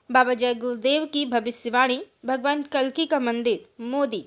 बाबा जय गुरुदेव की भविष्यवाणी, भगवान कल्कि का मंदिर, मोदी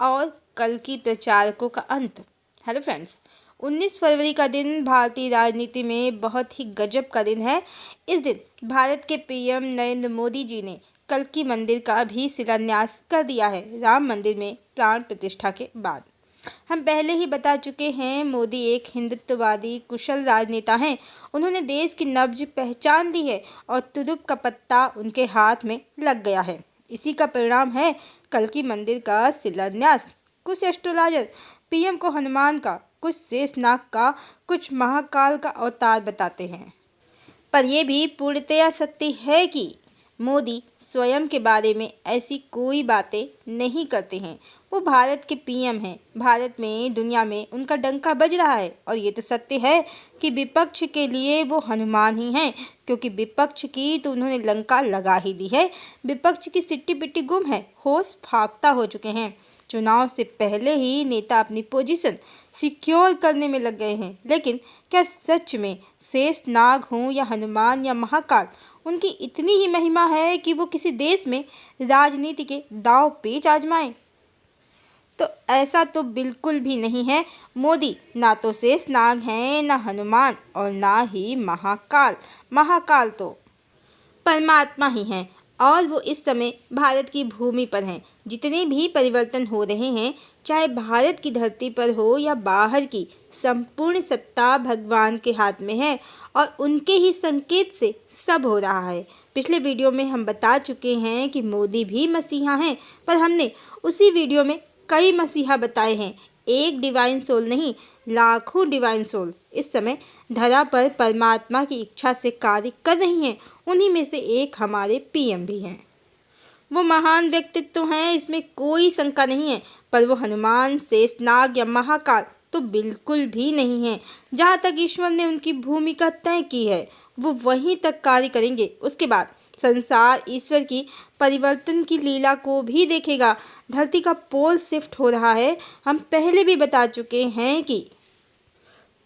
और कल्कि प्रचारकों का अंत। हेलो फ्रेंड्स, 19 फरवरी का दिन भारतीय राजनीति में बहुत ही गजब का दिन है। इस दिन भारत के पीएम नरेंद्र मोदी जी ने कल्कि मंदिर का भी शिलान्यास कर दिया है, राम मंदिर में प्राण प्रतिष्ठा के बाद। हम पहले ही बता चुके हैं, मोदी एक हिंदुत्ववादी कुशल राजनेता हैं। उन्होंने देश की नब्ज पहचान ली है और तुरुप का पत्ता उनके हाथ में लग गया है। इसी का परिणाम है कल्कि मंदिर का शिलान्यास। कुछ एस्ट्रोलॉजर पीएम को हनुमान का, कुछ शेषनाग का, कुछ महाकाल का अवतार बताते हैं। पर यह भी पूर्णतया सत्य है कि मोदी स्वयं के बारे में ऐसी कोई बातें नहीं करते हैं। वो भारत के पीएम हैं। भारत में, दुनिया में उनका डंका बज रहा है और ये तो सत्य है कि विपक्ष के लिए वो हनुमान ही हैं, क्योंकि विपक्ष की तो उन्होंने लंका लगा ही दी है। विपक्ष की सिट्टी पिट्टी गुम है, होश फाख्ता हो चुके हैं। चुनाव से पहले ही नेता अपनी पोजीशन सिक्योर करने में लग गए हैं। लेकिन क्या सच में शेषनाग हों या हनुमान या महाकाल, उनकी इतनी ही महिमा है कि वो किसी देश में राजनीति के दांव पेच आजमाएं? तो ऐसा तो बिल्कुल भी नहीं है। मोदी ना तो शेषनाग हैं, ना हनुमान और ना ही महाकाल। महाकाल तो परमात्मा ही हैं और वो इस समय भारत की भूमि पर हैं। जितने भी परिवर्तन हो रहे हैं, चाहे भारत की धरती पर हो या बाहर की, संपूर्ण सत्ता भगवान के हाथ में है और उनके ही संकेत से सब हो रहा है। पिछले वीडियो में हम बता चुके हैं कि मोदी भी मसीहा हैं, पर हमने उसी वीडियो में कई मसीहा बताए हैं। एक डिवाइन सोल नहीं, लाखों डिवाइन सोल इस समय धरा पर परमात्मा की इच्छा से कार्य कर रही हैं। उन्हीं में से एक हमारे पीएम भी हैं। वो महान व्यक्तित्व हैं, इसमें कोई शंका नहीं है, पर वो हनुमान, शेषनाग या महाकाल तो बिल्कुल भी नहीं है। जहाँ तक ईश्वर ने उनकी भूमिका तय की है, वो वहीं तक कार्य करेंगे। उसके बाद संसार ईश्वर की परिवर्तन की लीला को भी देखेगा। धरती का पोल शिफ्ट हो रहा है। हम पहले भी बता चुके हैं कि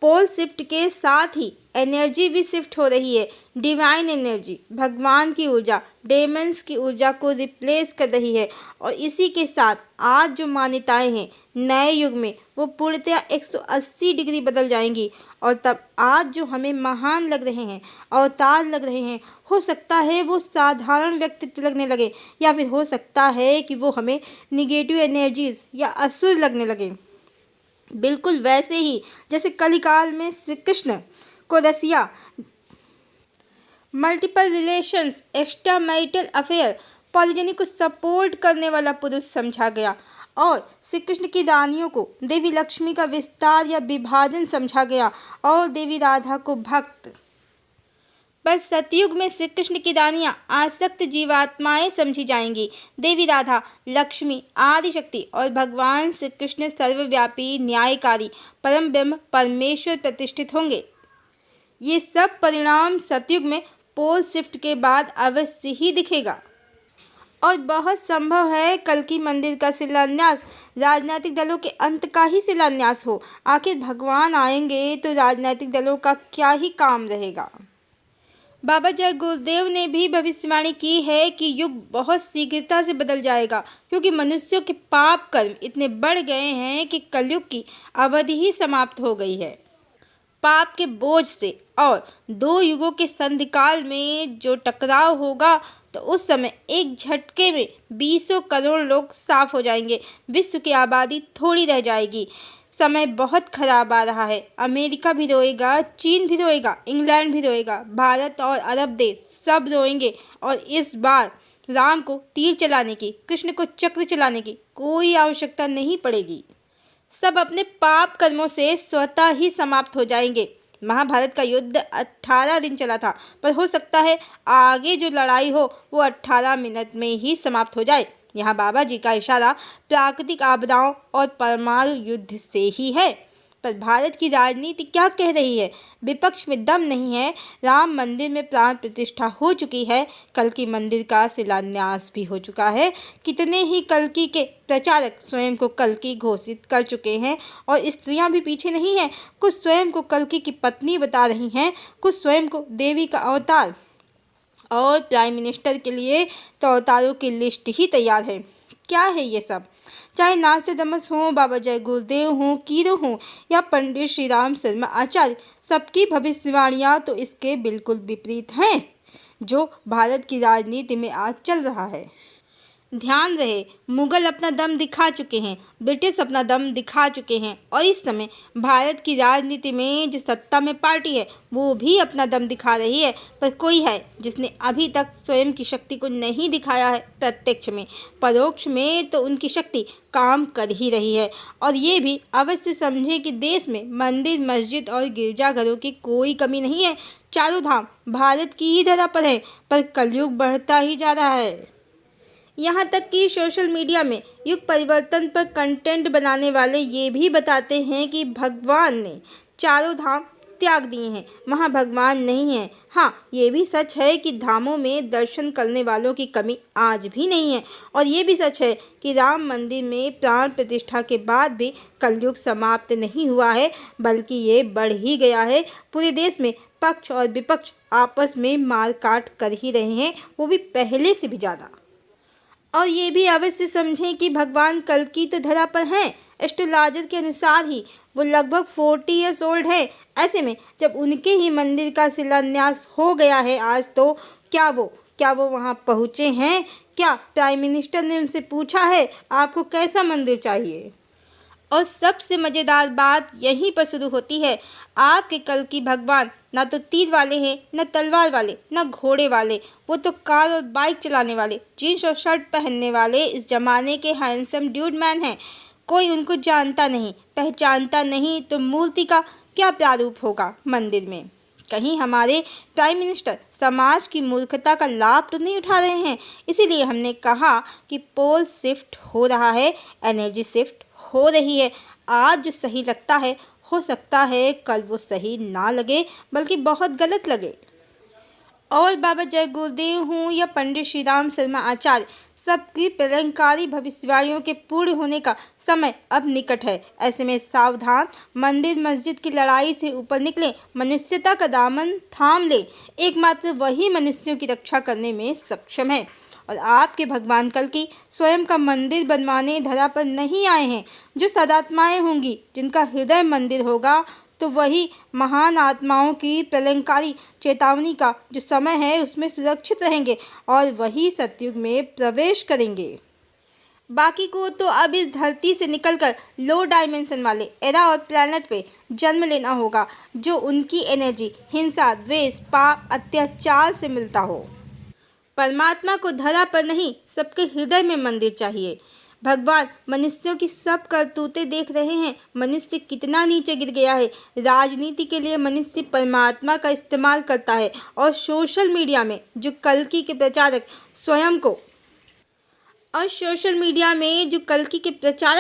पोल शिफ्ट के साथ ही एनर्जी भी शिफ्ट हो रही है। डिवाइन एनर्जी, भगवान की ऊर्जा, डेमन्स की ऊर्जा को रिप्लेस कर रही है और इसी के साथ आज जो मान्यताएं हैं नए युग में, वो पूर्णतया 180 डिग्री बदल जाएंगी। और तब आज जो हमें महान लग रहे हैं, अवतार लग रहे हैं, हो सकता है वो साधारण व्यक्तित्व लगने लगे, या फिर हो सकता है कि वो हमें निगेटिव एनर्जीज या असुर लगने लगे। बिल्कुल वैसे ही जैसे कलिकाल में श्री कृष्ण को रसिया, multiple relations, extra marital affair, polygyny को सपोर्ट करने वाला पुरुष समझा गया और श्री कृष्ण की रानियों को देवी लक्ष्मी का विस्तार या विभाजन समझा गया और देवी राधा को भक्त। बस सतयुग में श्री कृष्ण की रानियां आसक्त जीवात्माएं समझी जाएंगी। देवी राधा, लक्ष्मी, आदिशक्ति और भगवान श्री कृष्ण सर्वव्यापी, न्यायकारी, परम ब्रह्म परमेश्वर प्रतिष्ठित होंगे। ये सब परिणाम सतयुग में पोल शिफ्ट के बाद अवश्य ही दिखेगा और बहुत संभव है कल्कि मंदिर का शिलान्यास राजनीतिक दलों के अंत का ही शिलान्यास हो। आखिर भगवान आएंगे तो राजनीतिक दलों का क्या ही काम रहेगा। बाबा जय गुरुदेव ने भी भविष्यवाणी की है कि युग बहुत शीघ्रता से बदल जाएगा, क्योंकि मनुष्यों के पाप कर्म इतने बढ़ गए हैं कि कलयुग की अवधि ही समाप्त हो गई है। पाप के बोझ से और दो युगों के संधिकाल में जो टकराव होगा, तो उस समय एक झटके में 20 करोड़ लोग साफ हो जाएंगे। विश्व की आबादी थोड़ी रह जाएगी। समय बहुत खराब आ रहा है। अमेरिका भी रोएगा, चीन भी रोएगा, इंग्लैंड भी रोएगा, भारत और अरब देश सब रोएंगे। और इस बार राम को तीर चलाने की, कृष्ण को चक्र चलाने की कोई आवश्यकता नहीं पड़ेगी। सब अपने पाप कर्मों से स्वतः ही समाप्त हो जाएंगे। महाभारत का युद्ध 18 दिन चला था, पर हो सकता है आगे जो लड़ाई हो वो 18 मिनट में ही समाप्त हो जाए। यहाँ बाबा जी का इशारा प्राकृतिक आपदाओं और परमाणु युद्ध से ही है। पर भारत की राजनीति क्या कह रही है? विपक्ष में दम नहीं है। राम मंदिर में प्राण प्रतिष्ठा हो चुकी है। कल्कि मंदिर का शिलान्यास भी हो चुका है। कितने ही कल्कि के प्रचारक स्वयं को कल्कि घोषित कर चुके हैं और स्त्रियां भी पीछे नहीं हैं। कुछ स्वयं को कल्कि की पत्नी बता रही हैं, कुछ स्वयं को देवी का अवतार और प्राइम मिनिस्टर के लिए तो अवतारों की लिस्ट ही तैयार है। क्या है ये सब? चाहे नास्तादमस हो, बाबा जय गुरुदेव हों, कीरो हों या पंडित श्री राम शर्मा आचार्य, सबकी भविष्यवाणियाँ तो इसके बिल्कुल विपरीत हैं जो भारत की राजनीति में आज चल रहा है। ध्यान रहे, मुगल अपना दम दिखा चुके हैं, ब्रिटिश अपना दम दिखा चुके हैं और इस समय भारत की राजनीति में जो सत्ता में पार्टी है वो भी अपना दम दिखा रही है। पर कोई है जिसने अभी तक स्वयं की शक्ति को नहीं दिखाया है प्रत्यक्ष में, परोक्ष में तो उनकी शक्ति काम कर ही रही है। और ये भी अवश्य समझे कि देश में मंदिर, मस्जिद और गिरजाघरों की कोई कमी नहीं है। चारों धाम भारत की ही धरा पर है, पर कलयुग बढ़ता ही जा रहा है। यहाँ तक कि सोशल मीडिया में युग परिवर्तन पर कंटेंट बनाने वाले ये भी बताते हैं कि भगवान ने चारों धाम त्याग दिए हैं, वहाँ भगवान नहीं है। हाँ, ये भी सच है कि धामों में दर्शन करने वालों की कमी आज भी नहीं है और ये भी सच है कि राम मंदिर में प्राण प्रतिष्ठा के बाद भी कलयुग समाप्त नहीं हुआ है, बल्कि ये बढ़ ही गया है। पूरे देश में पक्ष और विपक्ष आपस में मारकाट कर ही रहे हैं, वो भी पहले से भी ज़्यादा। और ये भी अवश्य समझें कि भगवान कल्कि तो धरा पर हैं। एस्ट्रोलॉजर के अनुसार ही वो लगभग 40 ईयर्स ओल्ड है। ऐसे में जब उनके ही मंदिर का शिलान्यास हो गया है आज, तो क्या वो वहाँ पहुँचे हैं? क्या प्राइम मिनिस्टर ने उनसे पूछा है आपको कैसा मंदिर चाहिए? और सबसे मज़ेदार बात यहीं पर शुरू होती है। आपके कल्कि भगवान ना तो तीर वाले हैं, न तलवार वाले, न घोड़े वाले, वो तो कार और बाइक चलाने वाले, जीन्स और शर्ट पहनने वाले इस जमाने के हैंडसम ड्यूड मैन हैं। कोई उनको जानता नहीं, पहचानता नहीं, तो मूर्ति का क्या प्रारूप होगा मंदिर में? कहीं हमारे प्राइम मिनिस्टर समाज की मूर्खता का लाभ तो नहीं उठा रहे हैं? इसीलिए हमने कहा कि पोल शिफ्ट हो रहा है, एनर्जी शिफ्ट हो रही है। आज जो सही लगता है, हो सकता है कल वो सही ना लगे, बल्कि बहुत गलत लगे। और बाबा जय गुरुदेव हों या पंडित श्री राम शर्मा आचार्य, सबकी प्रलंकारी भविष्यवाणियों के पूर्ण होने का समय अब निकट है। ऐसे में सावधान, मंदिर मस्जिद की लड़ाई से ऊपर निकले, मनुष्यता का दामन थाम ले। एकमात्र वही मनुष्यों की रक्षा करने में सक्षम है। और आपके भगवान कल्कि स्वयं का मंदिर बनवाने धरा पर नहीं आए हैं। जो सदात्माएं होंगी, जिनका हृदय मंदिर होगा, तो वही महान आत्माओं की प्रलंकारी चेतावनी का जो समय है उसमें सुरक्षित रहेंगे और वही सतयुग में प्रवेश करेंगे। बाकी को तो अब इस धरती से निकलकर लो डायमेंशन वाले एरा और प्लैनेट पे जन्म लेना होगा, जो उनकी एनर्जी हिंसा, द्वेष, पाप, अत्याचार से मिलता हो। परमात्मा को धरा पर नहीं, सबके हृदय में मंदिर चाहिए। भगवान मनुष्यों की सब करतूतें देख रहे हैं। मनुष्य कितना नीचे गिर गया है। राजनीति के लिए मनुष्य परमात्मा का इस्तेमाल करता है और सोशल मीडिया में जो कल्कि के प्रचारक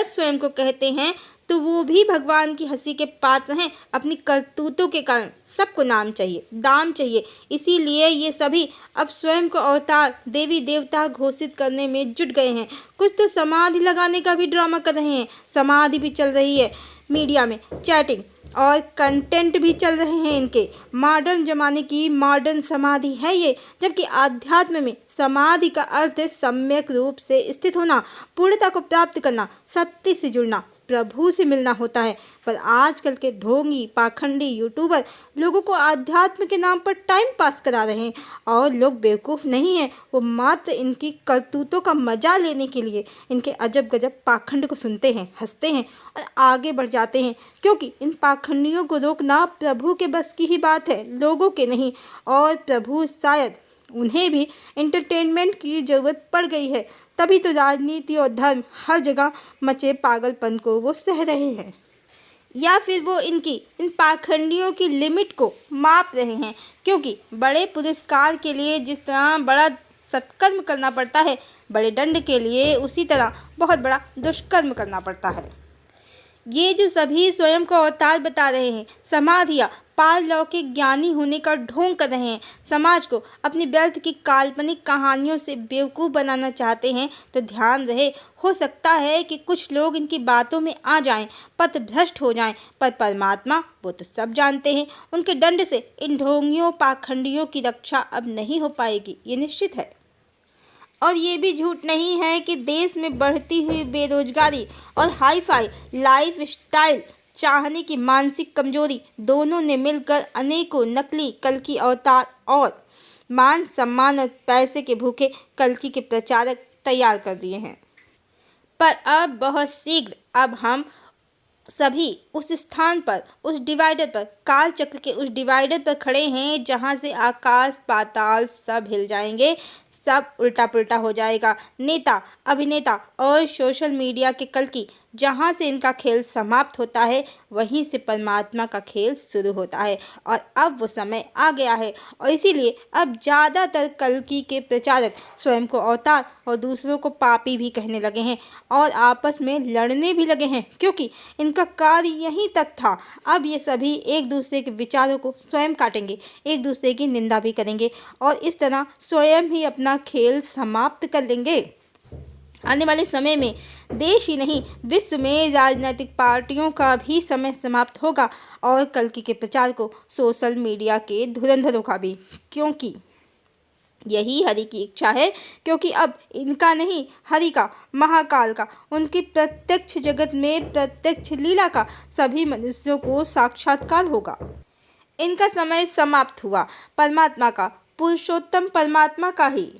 स्वयं को कहते हैं, तो वो भी भगवान की हंसी के पात्र हैं। अपनी करतूतों के कारण सबको नाम चाहिए, दाम चाहिए। इसीलिए ये सभी अब स्वयं को अवतार, देवी देवता घोषित करने में जुट गए हैं। कुछ तो समाधि लगाने का भी ड्रामा कर रहे हैं। समाधि भी चल रही है मीडिया में, चैटिंग और कंटेंट भी चल रहे हैं इनके। मॉडर्न ज़माने की मॉडर्न समाधि है ये, जबकि आध्यात्म में समाधि का अर्थ है सम्यक रूप से स्थित होना, पूर्णता को प्राप्त करना, सत्य से जुड़ना, प्रभु से मिलना होता है। पर आजकल के ढोंगी, पाखंडी यूट्यूबर लोगों को आध्यात्म के नाम पर टाइम पास करा रहे हैं। और लोग बेवकूफ़ नहीं हैं, वो मात्र इनकी करतूतों का मजा लेने के लिए इनके अजब गजब पाखंड को सुनते हैं, हंसते हैं और आगे बढ़ जाते हैं। क्योंकि इन पाखंडियों को रोकना प्रभु के बस की ही बात है, लोगों के नहीं। और प्रभु शायद उन्हें भी एंटरटेनमेंट की ज़रूरत पड़ गई है, तभी तो राजनीति और धर्म हर जगह मचे पागलपन को वो सह रहे हैं। या फिर वो इन पाखंडियों की लिमिट को माप रहे हैं। क्योंकि बड़े पुरस्कार के लिए जिस तरह बड़ा सत्कर्म करना पड़ता है, बड़े दंड के लिए उसी तरह बहुत बड़ा दुष्कर्म करना पड़ता है। ये जो सभी स्वयं को अवतार बता रहे हैं, समाधियाँ, पारलौकिक ज्ञानी होने का ढोंग कर रहे हैं, समाज को अपनी व्यर्थ की काल्पनिक कहानियों से बेवकूफ़ बनाना चाहते हैं, तो ध्यान रहे, हो सकता है कि कुछ लोग इनकी बातों में आ जाएं, पथभ्रष्ट हो जाएं, पर परमात्मा वो तो सब जानते हैं। उनके दंड से इन ढोंगियों पाखंडियों की रक्षा अब नहीं हो पाएगी, ये निश्चित है। और ये भी झूठ नहीं है कि देश में बढ़ती हुई बेरोजगारी और हाई फाई लाइफ स्टाइल चाहने की मानसिक कमजोरी दोनों ने मिलकर अनेकों नकली कल्कि अवतार और मान सम्मान और पैसे के भूखे कल्कि के प्रचारक तैयार कर दिए हैं। पर अब बहुत शीघ्र अब हम सभी उस स्थान पर, उस डिवाइडर पर, काल चक्र के उस डिवाइडर पर खड़े हैं जहां से आकाश पाताल सब हिल जाएंगे, सब उल्टा पुल्टा हो जाएगा। नेता, अभिनेता और सोशल मीडिया के कल्कि जहाँ से इनका खेल समाप्त होता है, वहीं से परमात्मा का खेल शुरू होता है। और अब वो समय आ गया है, और इसीलिए अब ज़्यादातर कल्कि के प्रचारक स्वयं को अवतार और दूसरों को पापी भी कहने लगे हैं और आपस में लड़ने भी लगे हैं, क्योंकि इनका कार्य यहीं तक था। अब ये सभी एक दूसरे के विचारों को स्वयं काटेंगे, एक दूसरे की निंदा भी करेंगे और इस तरह स्वयं ही अपना खेल समाप्त कर लेंगे। आने वाले समय में देश ही नहीं, विश्व में राजनीतिक पार्टियों का भी समय समाप्त होगा और कल्कि के प्रचार को सोशल मीडिया के धुरंधरों का भी, क्योंकि यही हरि की इच्छा है। क्योंकि अब इनका नहीं, हरि का, महाकाल का, उनकी प्रत्यक्ष जगत में प्रत्यक्ष लीला का सभी मनुष्यों को साक्षात्कार होगा। इनका समय समाप्त हुआ। परमात्मा का, पुरुषोत्तम परमात्मा का ही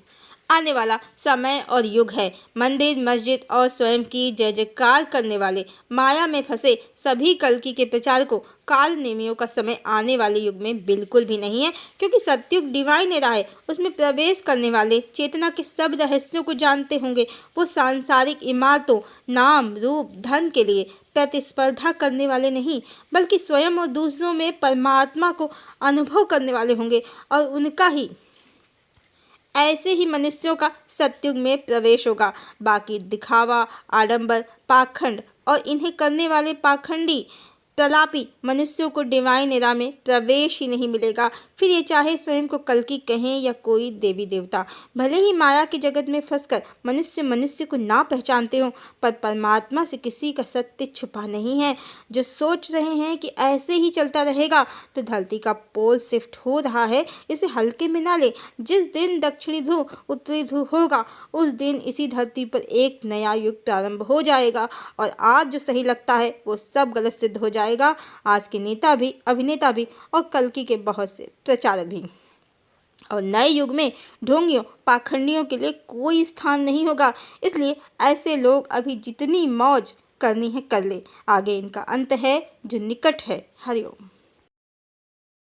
आने वाला समय और युग है। मंदिर, मस्जिद और स्वयं की जय जयकार करने वाले माया में फंसे सभी कल्कि के प्रचारकों काल नेमियों का समय आने वाले युग में बिल्कुल भी नहीं है, क्योंकि सत्युग डिवाइन एरा है। उसमें प्रवेश करने वाले चेतना के सब रहस्यों को जानते होंगे। वो सांसारिक इमारतों, नाम, रूप, धन के लिए प्रतिस्पर्धा करने वाले नहीं, बल्कि स्वयं और दूसरों में परमात्मा को अनुभव करने वाले होंगे। और उनका ही, ऐसे ही मनुष्यों का सत्युग में प्रवेश होगा। बाकी दिखावा, आडंबर, पाखंड और इन्हें करने वाले पाखंडी प्रलापी मनुष्यों को डिवाइन एरा में प्रवेश ही नहीं मिलेगा। फिर ये चाहे स्वयं को कल्कि कहें या कोई देवी देवता। भले ही माया के जगत में फंसकर मनुष्य मनुष्य को ना पहचानते हों, पर परमात्मा से किसी का सत्य छुपा नहीं है। जो सोच रहे हैं कि ऐसे ही चलता रहेगा, तो धरती का पोल शिफ्ट हो रहा है, इसे हल्के में ना ले। जिस दिन दक्षिणी ध्रुव उत्तरी ध्रुव होगा, उस दिन इसी धरती पर एक नया युग प्रारंभ हो जाएगा। और आज जो सही लगता है वो सब गलत सिद्ध हो जाएगा। आज के नेता भी, अभिनेता भी और कल्कि के बहुत से प्रचारक भी। और नए युग में ढोंगियों, पाखंडियों के लिए कोई स्थान नहीं होगा। इसलिए ऐसे लोग अभी जितनी मौज करनी है कर ले, आगे इनका अंत है जो निकट है। हरिओम।